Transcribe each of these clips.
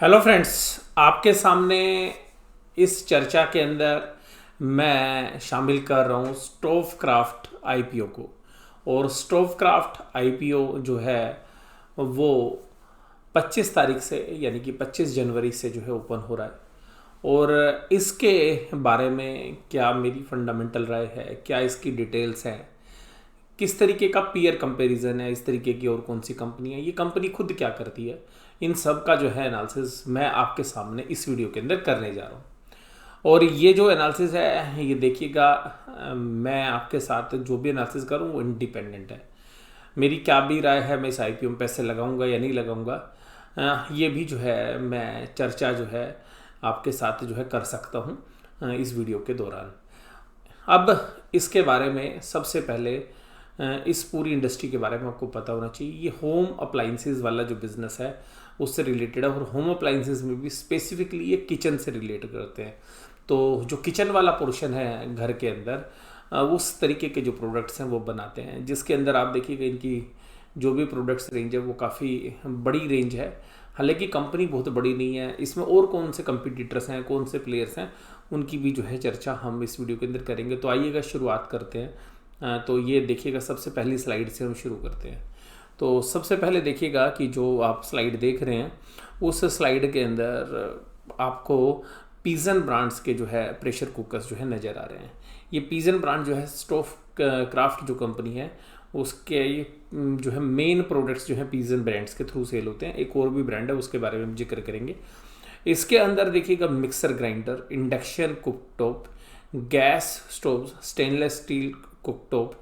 Hello friends, आपके सामने इस चर्चा के अंदर मैं शामिल कर रहा हूँ स्टोव क्राफ्ट आईपीओ को। और स्टोव क्राफ्ट आईपीओ जो है वो 25 तारीख से यानी कि 25 जनवरी से जो है ओपन हो रहा है। और इसके बारे में क्या मेरी फंडामेंटल राय है, क्या इसकी डिटेल्स हैं, किस तरीके का पीयर कंपैरिजन है, इस तरीके की और कौन सी कंपनी है, ये कंपनी खुद क्या करती है, इन सब का जो है एनालिसिस मैं आपके सामने इस वीडियो के अंदर करने जा रहा हूँ। और ये जो एनालिसिस है ये देखिएगा, मैं आपके साथ जो भी एनालिसिस करूँ वो इंडिपेंडेंट है। मेरी क्या भी राय है, मैं इस आईपीओ में पैसे लगाऊंगा या नहीं लगाऊंगा, ये भी जो है मैं चर्चा जो है आपके साथ जो है कर सकता हूँ इस वीडियो के दौरान। अब इसके बारे में सबसे पहले इस पूरी इंडस्ट्री के बारे में आपको पता होना चाहिए। ये होम अप्लाइंसेस वाला जो बिज़नेस है उससे रिलेटेड है, और होम अप्लाइंसेस में भी स्पेसिफिकली ये किचन से रिलेट करते हैं। तो जो किचन वाला पोर्शन है घर के अंदर, उस तरीके के जो प्रोडक्ट्स हैं वो बनाते हैं, जिसके अंदर आप देखिएगा इनकी जो भी प्रोडक्ट्स रेंज है वो काफ़ी बड़ी रेंज है। हालांकि कंपनी बहुत बड़ी नहीं है, इसमें और कौन से कंपटीटर्स हैं, कौन से प्लेयर्स हैं, उनकी भी जो है चर्चा हम इस वीडियो के अंदर करेंगे। तो आइएगा शुरुआत करते हैं। तो ये देखिएगा, सबसे पहली स्लाइड से हम शुरू करते हैं। तो सबसे पहले देखिएगा कि जो आप स्लाइड देख रहे हैं उस स्लाइड के अंदर आपको पिजन ब्रांड्स के जो है प्रेशर कुकर्स जो है नज़र आ रहे हैं। ये पिजन ब्रांड जो है स्टोव क्राफ्ट जो कंपनी है उसके जो है मेन प्रोडक्ट्स जो है पिजन ब्रांड्स के थ्रू सेल होते हैं। एक और भी ब्रांड है उसके बारे में हम जिक्र करेंगे। इसके अंदर देखिएगा mixer grinder, induction cooktop, gas stove, stainless steel cooktop,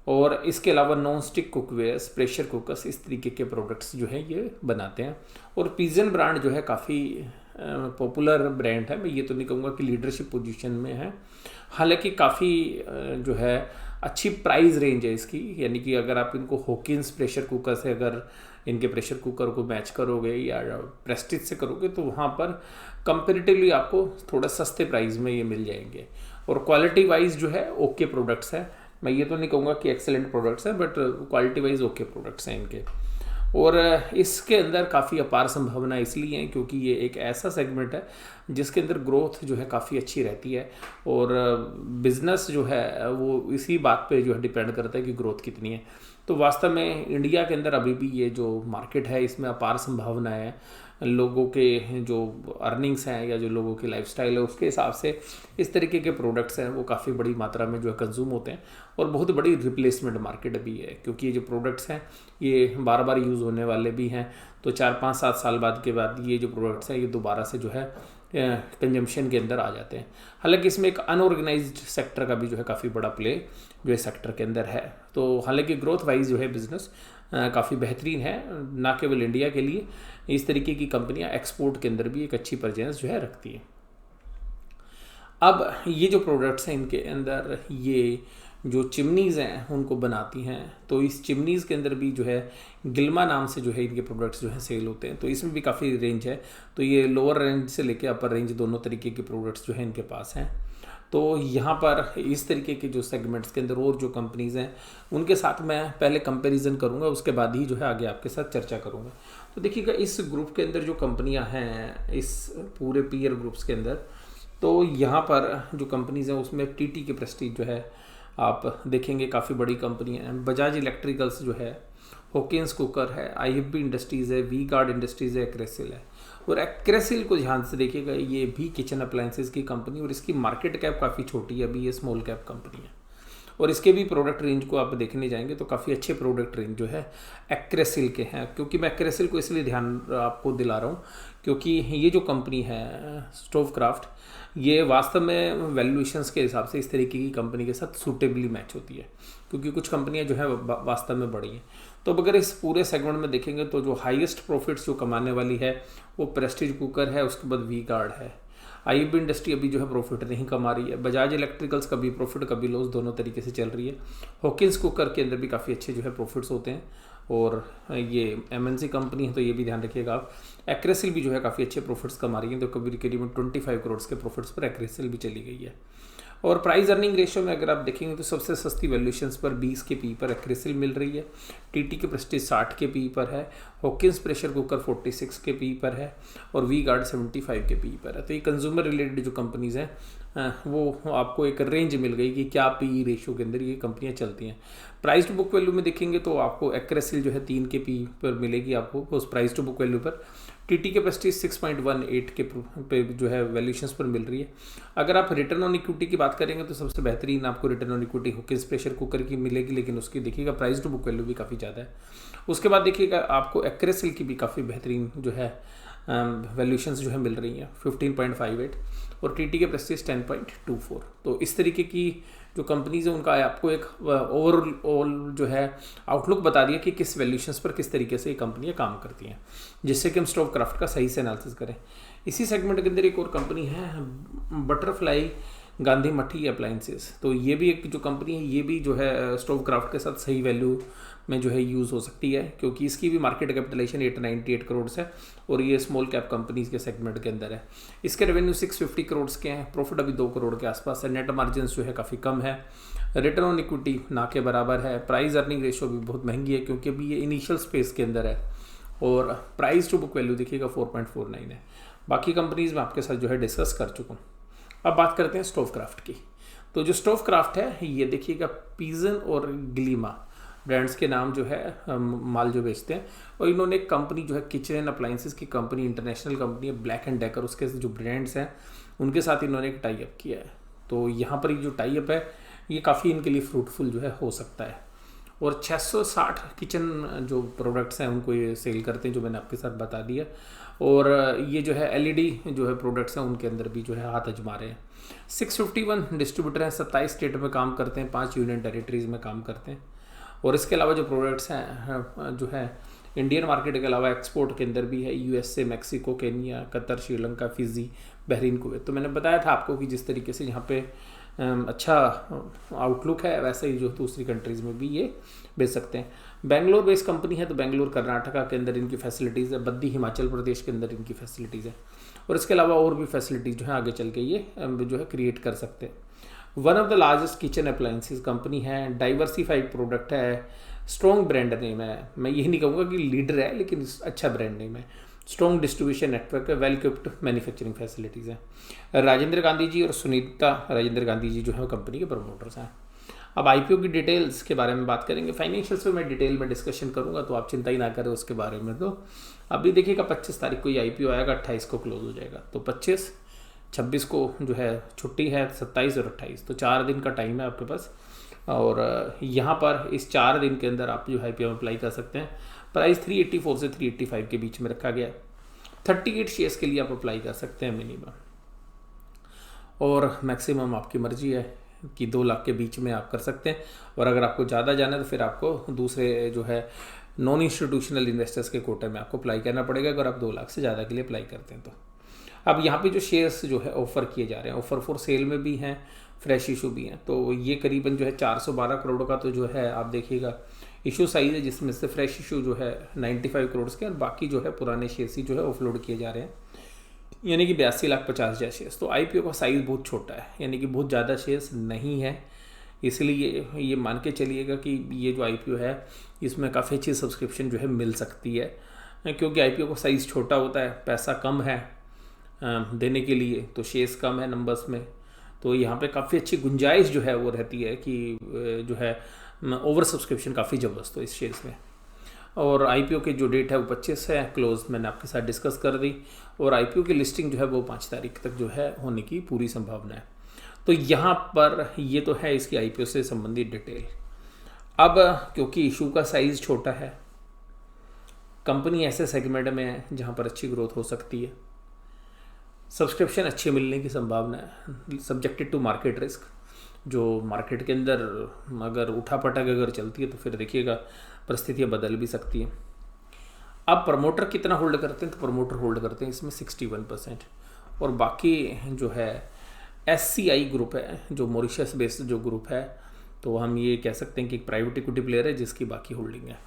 और इसके अलावा non stick cookwares, pressure cookers, इस तरीके के प्रोडक्ट्स जो है ये बनाते हैं। और पिजन ब्रांड जो है काफ़ी पॉपुलर ब्रांड है। मैं ये तो नहीं कहूँगा कि लीडरशिप पोजीशन में है, हालांकि काफ़ी जो है अच्छी प्राइस रेंज है इसकी। यानी कि अगर आप इनको हॉकिंस प्रेशर कुकर से अगर इनके प्रेशर कुकर को मैच करोगे या प्रेस्टीज से करोगे तो वहाँ पर कंपेरेटिवली आपको थोड़ा सस्ते प्राइस में ये मिल जाएंगे। और क्वालिटी वाइज जो है ओके प्रोडक्ट्स हैं। मैं ये तो नहीं कहूँगा कि एक्सेलेंट प्रोडक्ट्स हैं, but quality wise okay products हैं इनके। और इसके अंदर काफ़ी अपार संभावना इसलिए है क्योंकि ये एक ऐसा सेगमेंट है जिसके अंदर ग्रोथ जो है काफ़ी अच्छी रहती है। और बिज़नेस जो है वो इसी बात पे जो है डिपेंड करता है कि ग्रोथ कितनी है। तो वास्तव में इंडिया के अंदर अभी भी ये जो मार्केट है इसमें अपार संभावना है। लोगों के जो अर्निंग्स हैं या जो लोगों की लाइफस्टाइल है उसके हिसाब से इस तरीके के प्रोडक्ट्स हैं वो काफ़ी बड़ी मात्रा में जो है कंज्यूम होते हैं। और बहुत बड़ी रिप्लेसमेंट मार्केट भी है क्योंकि ये जो प्रोडक्ट्स हैं ये बार बार यूज़ होने वाले भी हैं। तो 4 5 7 साल बाद के बाद ये जो प्रोडक्ट्स हैं ये दोबारा से जो है कंजम्पशन के अंदर आ जाते हैं। हालांकि इसमें एक अनऑर्गेनाइज्ड सेक्टर का भी जो है काफ़ी बड़ा प्ले जो है सेक्टर के अंदर है। तो हालांकि ग्रोथ वाइज जो है बिज़नेस काफ़ी बेहतरीन है, ना केवल इंडिया के लिए, इस तरीके की कंपनियां एक्सपोर्ट के अंदर भी एक अच्छी प्रेजेंस जो है रखती है। अब ये जो प्रोडक्ट्स हैं इनके अंदर ये जो चिमनीज़ हैं उनको बनाती हैं। तो इस चिमनीज़ के अंदर भी जो है गिल्मा नाम से जो है इनके प्रोडक्ट्स जो है सेल होते हैं। तो इसमें भी काफ़ी रेंज है। तो ये लोअर रेंज से लेके अपर रेंज दोनों तरीके के प्रोडक्ट्स जो है इनके पास हैं। तो यहाँ पर इस तरीके के जो सेगमेंट्स के अंदर और जो कंपनीज़ हैं उनके साथ मैं पहले कंपैरिजन करूँगा, उसके बाद ही जो है आगे आपके साथ चर्चा करूँगा। तो देखिएगा इस ग्रुप के अंदर जो कंपनियाँ हैं इस पूरे पीयर ग्रुप्स के अंदर, तो यहाँ पर जो कंपनीज़ हैं उसमें टीटी के प्रेस्टीज जो है आप देखेंगे काफ़ी बड़ी कंपनी है। बजाज इलेक्ट्रिकल्स जो है, हॉकिंस कुकर है, आईएफबी इंडस्ट्रीज़ है, वी गार्ड इंडस्ट्रीज़ है, एक्रेसिल है। और एक्रेसिल को ध्यान से देखिएगा, ये भी किचन अप्लायंसेस की कंपनी और इसकी मार्केट कैप काफ़ी छोटी है, अभी ये स्मॉल कैप कंपनी है। और इसके भी प्रोडक्ट रेंज को आप देखने जाएंगे तो काफ़ी अच्छे प्रोडक्ट रेंज जो है एक्रेसिल के हैं। क्योंकि मैं एक्रेसिल को इसलिए ध्यान आपको दिला रहा हूँ क्योंकि ये जो कंपनी है स्टोव क्राफ्ट, ये वास्तव में वैल्यूएशंस के हिसाब से इस तरीके की कंपनी के साथ सूटेबली मैच होती है, क्योंकि कुछ कंपनियां जो है वास्तव में बड़ी हैं। तो अगर इस पूरे सेगमेंट में देखेंगे तो जो हाईएस्ट प्रॉफिट्स जो कमाने वाली है वो प्रेस्टीज कुकर है, उसके बाद वी गार्ड है। आईएफबी इंडस्ट्री अभी जो है प्रॉफिट नहीं कमा रही है। बजाज इलेक्ट्रिकल्स कभी प्रॉफिट कभी लॉस दोनों तरीके से चल रही है। हॉकिंस कुकर के अंदर भी काफ़ी अच्छे जो है प्रॉफिट्स होते हैं और ये एमएनसी कंपनी है तो ये भी ध्यान रखिएगा आप। एक्रेसिल भी जो है काफ़ी अच्छे प्रॉफिट्स कमा रही है, तो कभी करीबन 25 करोड़ के प्रॉफिट्स पर एक्रेसिल भी चली गई है। और प्राइस अर्निंग रेशियो में अगर आप देखेंगे तो सबसे सस्ती वैल्यूएशंस पर 20 के पी पर एक्रेसिल मिल रही है, टीटी के प्रेस्टीज 60 के पी पर है, हॉकिंस प्रेशर कुकर 46 के पी पर है और वी गार्ड 75 के पी पर है। तो ये कंज्यूमर रिलेटेड जो कंपनीज़ हैं वो आपको एक रेंज मिल गई कि क्या पी रेशियो के अंदर ये कंपनियां चलती हैं। प्राइस टू बुक वैल्यू में देखेंगे तो आपको एक्रेसिल जो है 3 के पी पर मिलेगी आपको उस प्राइस टू बुक वैल्यू पर। टीटी के प्रेस्टीज 6.18 के पे जो है वैल्यूएशंस पर मिल रही है। अगर आप रिटर्न ऑन इक्विटी की बात करेंगे तो सबसे बेहतरीन आपको return on equity Hawkins pressure cooker की मिलेगी, लेकिन उसकी देखिएगा प्राइस टू बुक वैल्यू भी काफ़ी ज़्यादा है। उसके बाद देखिएगा आपको एक्रेसिल की भी काफ़ी बेहतरीन जो है वैल्यूएशंस जो है मिल रही हैं 15.58 और टीटी के प्रेस्टीज 10.24। तो इस तरीके की जो कंपनीज है उनका आपको एक ओवरऑल जो है आउटलुक बता दिया कि किस वैल्यूएशंस पर किस तरीके से ये कंपनियां काम करती हैं, जिससे कि हम स्टोव क्राफ्ट का सही से एनालिसिस करें। इसी सेगमेंट के अंदर एक और कंपनी है बटरफ्लाई गांधी मठी अप्लाइंसेस। तो ये भी एक जो कंपनी है ये भी जो है स्टोव क्राफ्ट के साथ सही वैल्यू में जो है यूज़ हो सकती है, क्योंकि इसकी भी मार्केट कैपिटलाइजेशन 898 करोड़ है और ये स्मॉल कैप कंपनीज के सेगमेंट के अंदर है। इसके रेवेन्यू 650 करोड़ के हैं, प्रॉफिट अभी 2 करोड़ के आसपास है, नेट मार्जिन जो है काफ़ी कम है, रिटर्न ऑन इक्विटी ना के बराबर है, प्राइस अर्निंग रेशियो भी बहुत महंगी है क्योंकि अभी ये इनिशियल स्पेस के अंदर है और प्राइस टू बुक वैल्यू देखिएगा 4.49 है। बाकी कंपनीज में आपके साथ जो है डिस्कस कर चुका हूँ। अब बात करते हैं स्टोव क्राफ्ट की। तो जो स्टोव क्राफ्ट है ये देखिएगा पिजन और ग्लीमा ब्रांड्स के नाम जो है माल जो बेचते हैं, और इन्होंने एक कंपनी जो है किचन एंड अप्लाइंसेस की कंपनी इंटरनेशनल कंपनी है ब्लैक एंड डेकर, उसके जो ब्रांड्स हैं उनके साथ इन्होंने एक टाई अप किया है। तो यहाँ पर ये जो टाई अप है ये काफ़ी इनके लिए फ्रूटफुल जो है हो सकता है। और 660 किचन जो प्रोडक्ट्स हैं उनको ये सेल करते हैं जो मैंने आपके साथ बता दिया। और ये जो है एलईडी जो है प्रोडक्ट्स हैं उनके अंदर भी जो है हाथ आजमा रहे हैं। 651 डिस्ट्रीब्यूटर हैं, 27 स्टेट में काम करते हैं, 5 यूनियन टेरिटरीज में काम करते हैं। और इसके अलावा जो प्रोडक्ट्स हैं जो है इंडियन मार्केट के अलावा एक्सपोर्ट के अंदर भी है, USA, Mexico, Kenya, Qatar, Sri Lanka, Fiji, Bahrain, Kuwait. तो मैंने बताया था आपको कि जिस तरीके से यहाँ पे अच्छा आउटलुक है वैसे ही जो दूसरी कंट्रीज़ में भी ये बेच सकते हैं। बेंगलोर बेस्ड कंपनी है, तो बेंगलोर कर्नाटका के अंदर इनकी फैसिलिटीज़ है, बद्दी हिमाचल प्रदेश के अंदर इनकी फैसिलिटीज़ है, और इसके अलावा और भी फैसिलिटीज़ जो है आगे चल के ये जो है क्रिएट कर सकते हैं। One of the largest kitchen appliances company है, डाइवर्सिफाइड प्रोडक्ट है, स्ट्रॉन्ग ब्रांड नेम है, मैं यही नहीं कहूँगा कि लीडर है लेकिन अच्छा ब्रांड नेम है, स्ट्रॉन्ग डिस्ट्रीब्यूशन नेटवर्क है, वेल इक्विप्ड मैन्युफैक्चरिंग फैसिलिटीज़ हैं। राजेंद्र गांधी जी और सुनीता राजेंद्र गांधी जी जो है कंपनी के प्रमोटर्स हैं। अब आईपीओ की डिटेल्स के बारे में बात करेंगे, फाइनेंशियल्स पे मैं डिटेल में डिस्कशन करूंगा तो आप चिंता ही ना करें उसके बारे में। तो अभी देखिएगा 25 तारीख को ये आईपीओ आएगा, 28 को क्लोज हो जाएगा। तो 25, 26 को जो है छुट्टी है, 27 और 28, तो 4 दिन का टाइम है आपके पास। और यहाँ पर इस 4 दिन के अंदर आप जो आईपीओ में अप्लाई कर सकते हैं। प्राइस 384 से 385 के बीच में रखा गया है। 38 शेयर्स के लिए आप अप्लाई कर सकते हैं मिनिमम, और मैक्सिमम आपकी मर्जी है कि 2 लाख के बीच में आप कर सकते हैं। और अगर आपको ज़्यादा जाना है तो फिर आपको दूसरे जो है नॉन इंस्टीट्यूशनल इन्वेस्टर्स के कोटे में आपको अप्लाई करना पड़ेगा अगर आप 2 लाख से ज़्यादा के लिए अप्लाई करते हैं तो। अब यहाँ पे जो शेयर्स जो है ऑफ़र किए जा रहे हैं, ऑफ़र फॉर सेल में भी हैं, फ्रेश इशू भी हैं। तो ये करीबन जो है 412 करोड़ का तो जो है आप देखिएगा इशू साइज है, जिसमें से फ्रेश इशू जो है 95 करोड़ के, और बाकी जो है पुराने शेयर्स ही जो है ऑफलोड किए जा रहे हैं, यानी कि 82,50,000 शेयर्स। तो आईपीओ का साइज़ बहुत छोटा है, यानी कि बहुत ज़्यादा शेयर्स नहीं है, इसलिए ये मान के चलिएगा कि ये जो आईपीओ है इसमें काफ़ी अच्छी सब्सक्रिप्शन जो है मिल सकती है, क्योंकि आईपीओ का साइज़ छोटा होता है, पैसा कम है देने के लिए, तो शेयर्स कम है नंबर्स में, तो यहाँ पे काफ़ी अच्छी गुंजाइश जो है वो रहती है कि जो है ओवर सब्सक्रिप्शन काफ़ी ज़बरदस्त हो इस शेयर्स में। और आईपीओ की जो डेट है वो 25 है, क्लोज मैंने आपके साथ डिस्कस कर दी, और आईपीओ की लिस्टिंग जो है वो 5 तारीख तक जो है होने की पूरी संभावना है। तो यहाँ पर ये तो है इसकी आईपीओ से संबंधित डिटेल। अब क्योंकि इशू का साइज़ छोटा है, कंपनी ऐसे सेगमेंट में है जहाँ पर अच्छी ग्रोथ हो सकती है, सब्सक्रिप्शन अच्छे मिलने की संभावना है, सब्जेक्टेड टू मार्केट रिस्क। जो मार्केट के अंदर अगर उठापटक अगर चलती है तो फिर देखिएगा परिस्थितियाँ बदल भी सकती हैं। अब प्रमोटर कितना होल्ड करते हैं, तो प्रमोटर होल्ड करते हैं इसमें 61%, और बाकी जो है SCI ग्रुप है जो मॉरिशस बेस्ड जो ग्रुप है, तो हम ये कह सकते हैं कि एक प्राइवेट इक्विटी प्लेयर है जिसकी बाकी होल्डिंग है।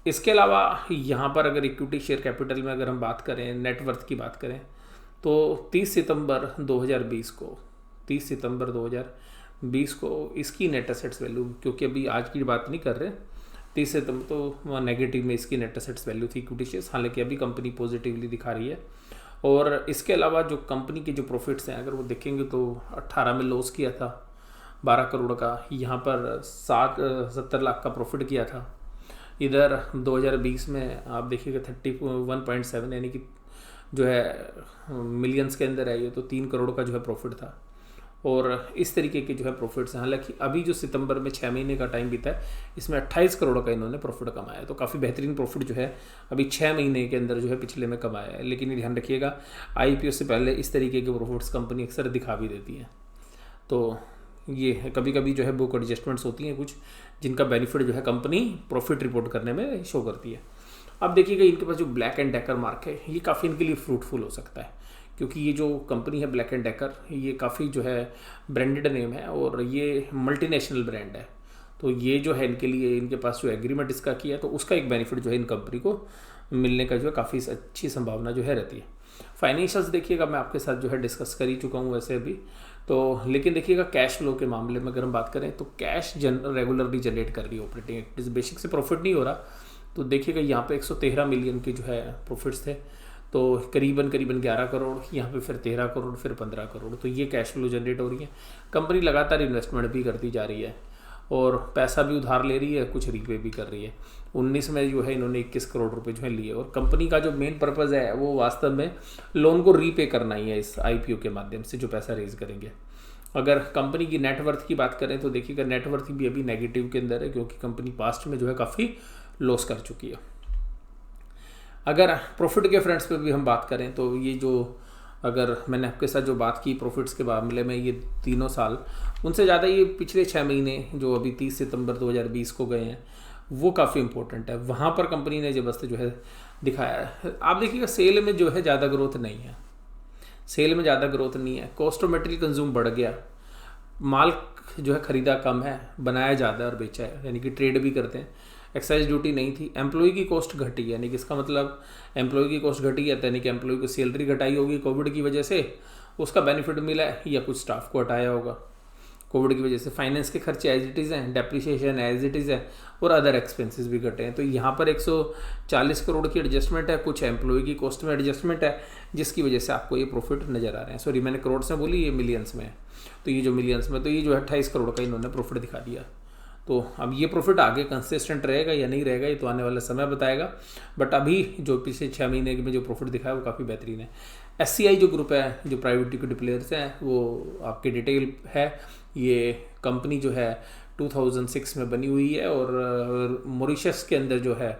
इसके अलावा यहाँ पर अगर इक्विटी शेयर कैपिटल में अगर हम बात करें, नेटवर्थ की बात करें, तो 30 सितंबर 2020 को 30 सितंबर 2020 को इसकी नेट एसेट्स वैल्यू, क्योंकि अभी आज की बात नहीं कर रहे, 30 सितंबर तो नेगेटिव में इसकी नेट एसेट्स वैल्यू थी इक्विटी शेयर्स, हालांकि अभी कंपनी पॉजिटिवली दिखा रही है। और इसके अलावा जो कंपनी के जो प्रॉफिट्स हैं अगर वो देखेंगे तो 18 में लॉस किया था 12 करोड़ का, यहाँ पर 70 लाख का प्रॉफिट किया था। इधर 2020 में आप देखिएगा 31.7 यानी कि जो है मिलियंस के अंदर है ये, तो 3 करोड़ का जो है प्रॉफिट था। और इस तरीके के जो है प्रॉफिट्स हैं। हालांकि अभी जो सितंबर में 6 महीने का टाइम बीता है इसमें 28 करोड़ का इन्होंने प्रॉफिट कमाया है, तो काफ़ी बेहतरीन प्रॉफिट जो है अभी 6 महीने के अंदर जो है पिछले में कमाया है। लेकिन ध्यान रखिएगा IPO से पहले इस तरीके के प्रॉफिट्स कंपनी अक्सर दिखा भी देती है, तो ये कभी कभी जो है बुक एडजस्टमेंट्स होती हैं कुछ, जिनका बेनिफिट जो है कंपनी प्रॉफिट रिपोर्ट करने में शो करती है। अब देखिएगा इनके पास जो ब्लैक एंड डेकर मार्क है ये काफ़ी इनके लिए फ्रूटफुल हो सकता है, क्योंकि ये जो कंपनी है ब्लैक एंड डेकर ये काफ़ी जो है ब्रांडेड नेम है और ये मल्टीनेशनल ब्रांड है। तो ये जो है इनके लिए, इनके पास जो एग्रीमेंट इसका किया तो उसका एक बेनिफिट जो है इन कंपनी को मिलने का जो है काफ़ी अच्छी संभावना जो है रहती है। फाइनेंशियल्स देखिएगा मैं आपके साथ जो है डिस्कस कर ही चुका हूँ वैसे अभी तो, लेकिन देखिएगा कैश फ्लो के मामले में अगर हम बात करें तो कैश रेगुलरली जनरेट कर रही है ऑपरेटिंग एक्टिविटीज, बेसिक से प्रॉफिट नहीं हो रहा। तो देखिएगा यहाँ पे 113 मिलियन के जो है प्रॉफिट्स थे, तो करीबन 11 करोड़, यहाँ पे फिर 13 करोड़, फिर 15 करोड़, तो ये कैश फ्लो जनरेट हो रही है। कंपनी लगातार इन्वेस्टमेंट भी करती जा रही है और पैसा भी उधार ले रही है, कुछ रीपे भी कर रही है। 19 में जो है इन्होंने 21 करोड़ रुपए जो है लिए और कंपनी का जो मेन पर्पज़ है वो वास्तव में लोन को रीपे करना ही है इस IPO के माध्यम से जो पैसा रेज करेंगे। अगर कंपनी की नेटवर्थ की बात करें तो देखिएगा नेटवर्थ भी अभी नेगेटिव के अंदर है, क्योंकि कंपनी पास्ट में जो है काफ़ी लॉस कर चुकी है। अगर प्रॉफिट के फ्रंट्स पे भी हम बात करें तो ये जो, अगर मैंने आपके साथ जो बात की प्रॉफिट्स के मामले में ये तीनों साल, उनसे ज़्यादा ये पिछले 6 महीने जो अभी 30 सितंबर 2020 को गए हैं वो काफ़ी इंपॉर्टेंट है। वहाँ पर कंपनी ने जबरदस्त जो है दिखाया है। आप देखिएगा सेल में जो है ज़्यादा ग्रोथ नहीं है, सेल में ज़्यादा ग्रोथ नहीं है, कॉस्ट ऑफ मटेरियल कंज्यूम बढ़ गया, माल जो है ख़रीदा कम है, बनाया ज़्यादा और बेचा है, यानी कि ट्रेड भी करते हैं। एक्साइज ड्यूटी नहीं थी, एम्प्लॉय की कॉस्ट घटी है, यानी कि इसका मतलब एम्प्लॉय की कॉस्ट घटी है यानी कि एम्प्लॉय को सैलरी घटाई होगी कोविड की वजह से, उसका बेनिफिट मिला है, या कुछ स्टाफ को हटाया होगा कोविड की वजह से। फाइनेंस के खर्चे एज इट इज़ हैं, डेप्रिसिएशन एज इट इज़ है और अदर एक्सपेंसेस भी घटे हैं। तो यहाँ पर 140 करोड़ की एडजस्टमेंट है, कुछ एम्प्लॉय की कॉस्ट में एडजस्टमेंट है, जिसकी वजह से आपको ये प्रॉफिट नज़र आ रहे हैं। सॉरी मैंने करोड़ से बोली, ये मिलियंस में है। तो ये जो मिलियंस में, तो ये जो 28 करोड़ का इन्होंने प्रॉफिट दिखा दिया। तो अब ये प्रॉफिट आगे कंसिस्टेंट रहेगा या नहीं रहेगा ये तो आने वाला समय बताएगा, बट अभी जो पिछले 6 महीने में जो प्रॉफिट दिखा है वो काफ़ी बेहतरीन है। SCI जो ग्रुप है, जो प्राइवेट इक्विटी प्लेयर्स हैं, वो आपके डिटेल है। ये कंपनी जो है 2006 में बनी हुई है और मॉरिशस के अंदर जो है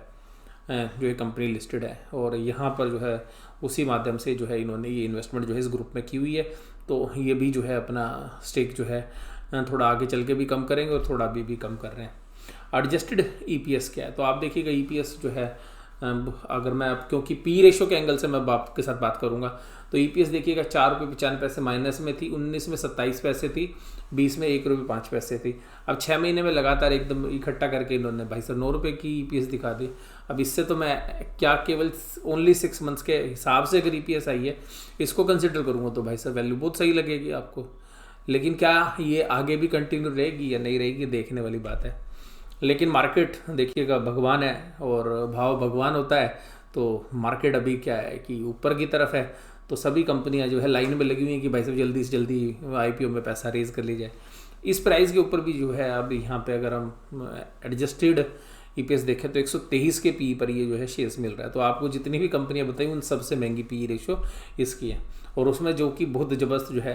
जो ये कंपनी लिस्टेड है और यहाँ पर जो है उसी माध्यम से जो है इन्होंने ये इन्वेस्टमेंट जो है इस ग्रुप में की हुई है। तो ये भी जो है अपना स्टेक जो है थोड़ा आगे चल के भी कम करेंगे और थोड़ा अभी भी कम कर रहे हैं। एडजस्टेड EPS क्या है, तो आप देखिएगा EPS जो है, अगर मैं क्योंकि P रेशो के एंगल से मैं आपके साथ बात करूंगा तो EPS देखिएगा 4.95 माइनस में थी, 19 में 27 पैसे थी, 20 में 1.05 पैसे थी। अब 6 महीने में लगातार एकदम इकट्ठा करके इन्होंने भाई साहब 9 रुपये की EPS दिखा दी। अब इससे तो मैं क्या केवल ओनली 6 मंथ्स के हिसाब से अगर EPS आई है इसको कंसिडर करूँगा तो भाई साहब वैल्यू बहुत सही लगेगी आपको, लेकिन क्या ये आगे भी कंटिन्यू रहेगी या नहीं रहेगी देखने वाली बात है। लेकिन मार्केट देखिएगा भगवान है और भाव भगवान होता है, तो मार्केट अभी क्या है कि ऊपर की तरफ है, तो सभी कंपनियां जो है लाइन में लगी हुई हैं कि भाई साहब जल्दी से जल्दी IPO में पैसा रेज कर ली जाए। इस प्राइस के ऊपर भी जो है अब यहाँ पे अगर हम एडजस्टेड EPS देखें तो 123 के PE पर ये जो है शेयर्स मिल रहा है। तो आपको जितनी भी कंपनियां बताई उन सबसे महंगी PE रेशो इसकी है और उसमें जो कि बहुत ज़बरदस्त जो है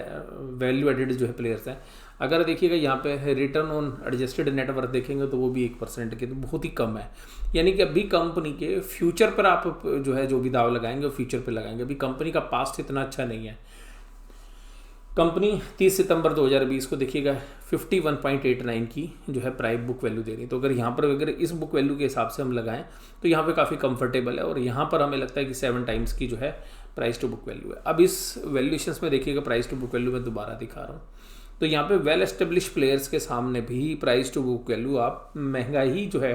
वैल्यू एडेड जो है प्लेयर्स हैं। अगर देखिएगा यहाँ पे रिटर्न ऑन एडजस्टेड नेटवर्थ देखेंगे तो वो भी 1% के, तो बहुत ही कम है। यानी कि अभी कंपनी के फ्यूचर पर आप जो है जो भी दाव लगाएंगे वो फ्यूचर पर लगाएंगे, अभी कंपनी का पास्ट इतना अच्छा नहीं है। कंपनी 30 सितंबर 2020 को देखिएगा 51.89 की जो है प्राइस बुक वैल्यू दे रही है। तो अगर यहाँ पर अगर इस बुक वैल्यू के हिसाब से हम लगाएं तो यहाँ पे काफ़ी कंफर्टेबल है और यहाँ पर हमें लगता है कि 7 टाइम्स की जो है प्राइस टू बुक वैल्यू है। अब इस वैल्यूएशंस में देखिएगा प्राइस टू बुक वैल्यू मैं दोबारा दिखा रहा हूँ, तो यहाँ पे वेल एस्टेब्लिश प्लेयर्स के सामने भी प्राइस टू बुक वैल्यू आप महंगा ही जो है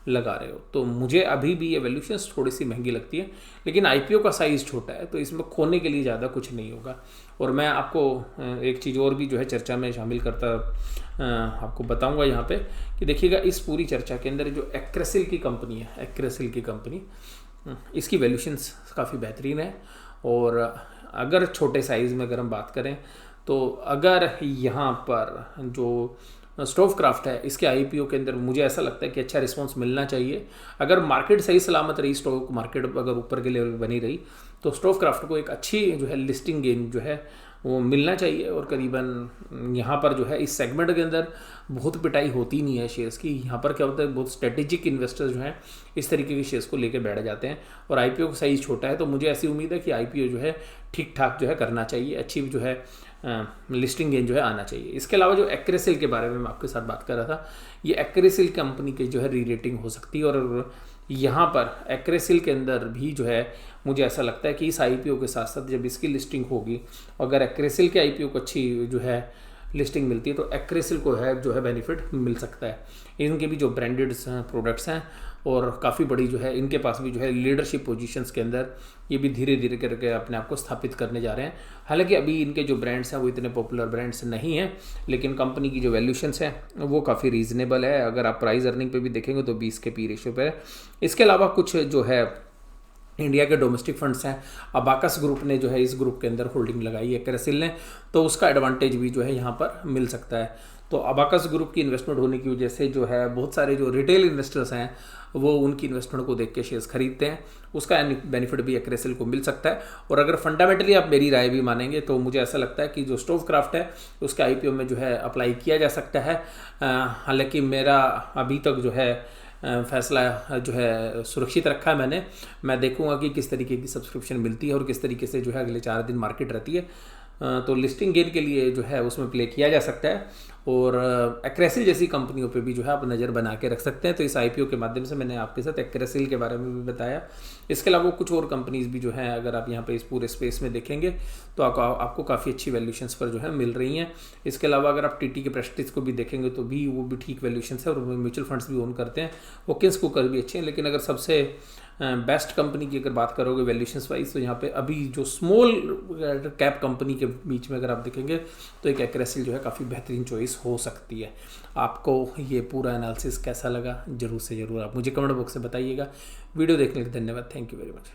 लगा रहे हो। तो मुझे अभी भी ये वैल्यूशंस थोड़ी सी महंगी लगती है, लेकिन आईपीओ का साइज़ छोटा है तो इसमें खोने के लिए ज़्यादा कुछ नहीं होगा। और मैं आपको एक चीज़ और भी जो है चर्चा में शामिल करता आपको बताऊंगा यहाँ पे कि देखिएगा, इस पूरी चर्चा के अंदर जो एक्रेसिल की कंपनी है, एक्रेसिल की कंपनी, इसकी वैल्यूशंस काफ़ी बेहतरीन है। और अगर छोटे साइज़ में अगर हम बात करें तो अगर यहाँ पर जो स्टोवक्राफ्ट है, इसके आईपीओ के अंदर मुझे ऐसा लगता है कि अच्छा रिस्पांस मिलना चाहिए। अगर मार्केट सही सलामत रही, स्टॉक मार्केट अगर ऊपर के लेवल बनी रही, तो स्टोवक्राफ्ट को एक अच्छी जो है लिस्टिंग गेन जो है वो मिलना चाहिए। और करीबन यहाँ पर जो है इस सेगमेंट के अंदर बहुत पिटाई होती नहीं है शेयर्स की। यहाँ पर क्या होता है, बहुत स्ट्रेटेजिक इन्वेस्टर्स जो हैं इस तरीके के शेयर्स को लेकर बैठ जाते हैं। और आईपीओ का साइज छोटा है, तो मुझे ऐसी उम्मीद है कि आईपीओ जो है ठीक ठाक जो है करना चाहिए, अच्छी जो है लिस्टिंग गेन जो है आना चाहिए। इसके अलावा जो एक्रेसिल के बारे में मैं आपके साथ बात कर रहा था, ये एक्रेसिल कंपनी की जो है री रेटिंग हो सकती है। और यहाँ पर एक्रेसिल के अंदर भी जो है मुझे ऐसा लगता है कि इस आईपीओ के साथ साथ जब इसकी लिस्टिंग होगी, अगर एक्रेसिल के आईपीओ को अच्छी जो है लिस्टिंग मिलती है तो एक्रेसिल को है जो है बेनिफिट मिल सकता है। इनके भी जो ब्रांडेड प्रोडक्ट्स हैं और काफ़ी बड़ी जो है इनके पास भी जो है लीडरशिप पोजीशंस के अंदर ये भी धीरे धीरे करके अपने आप को स्थापित करने जा रहे हैं। हालांकि अभी इनके जो ब्रांड्स हैं वो इतने पॉपुलर ब्रांड्स नहीं हैं, लेकिन कंपनी की जो वैल्यूशंस हैं वो काफ़ी रीजनेबल है। अगर आप प्राइस अर्निंग पे भी देखेंगे तो 20 के पी रेशियो पे है। इसके अलावा कुछ जो है इंडिया के डोमेस्टिक फंड्स हैं, अबाकस ग्रुप ने जो है इस ग्रुप के अंदर होल्डिंग लगाई है क्रेसिल ने, तो उसका एडवांटेज भी जो है यहाँ पर मिल सकता है। तो अबाकस ग्रुप की इन्वेस्टमेंट होने की वजह से जो है बहुत सारे जो रिटेल इन्वेस्टर्स हैं वो उनकी इन्वेस्टमेंट को देख के शेयर्स खरीदते हैं, उसका बेनिफिट भी क्रेसिल को मिल सकता है। और अगर फंडामेंटली आप मेरी राय भी मानेंगे तो मुझे ऐसा लगता है कि जो स्टोवक्राफ्ट है उसके आईपीओ में जो है अप्लाई किया जा सकता है। हालांकि मेरा अभी तक जो है फैसला जो है सुरक्षित रखा है मैंने। मैं देखूंगा कि किस तरीके की सब्सक्रिप्शन मिलती है और किस तरीके से जो है अगले 4 दिन मार्केट रहती है, तो लिस्टिंग गेन के लिए जो है उसमें प्ले किया जा सकता है। और एक्रेसिल जैसी कंपनियों पे भी जो है आप नज़र बना के रख सकते हैं। तो इस आईपीओ के माध्यम से मैंने आपके साथ एक्रेसिल के बारे में भी बताया। इसके अलावा कुछ और कंपनीज भी जो हैं अगर आप यहाँ पे इस पूरे स्पेस में देखेंगे तो आपको काफ़ी अच्छी वैल्यूशंस पर जो है मिल रही हैं। इसके अलावा अगर आप टीटी के प्रेस्टीज को भी देखेंगे तो भी वो भी ठीक वैल्यूशंस है और म्यूचुअल फंड्स भी ओन करते हैं, ओकेन्स कुकर भी अच्छे हैं। लेकिन अगर सबसे बेस्ट कंपनी की अगर बात करोगे वैल्यूशंस वाइज तो यहाँ पे अभी जो स्मॉल कैप कंपनी के बीच में अगर आप देखेंगे तो एक एक्रेसिल जो है काफ़ी बेहतरीन चॉइस हो सकती है। आपको ये पूरा एनालिसिस कैसा लगा जरूर से ज़रूर आप मुझे कमेंट बॉक्स से बताइएगा। वीडियो देखने के लिए धन्यवाद। Thank you very much.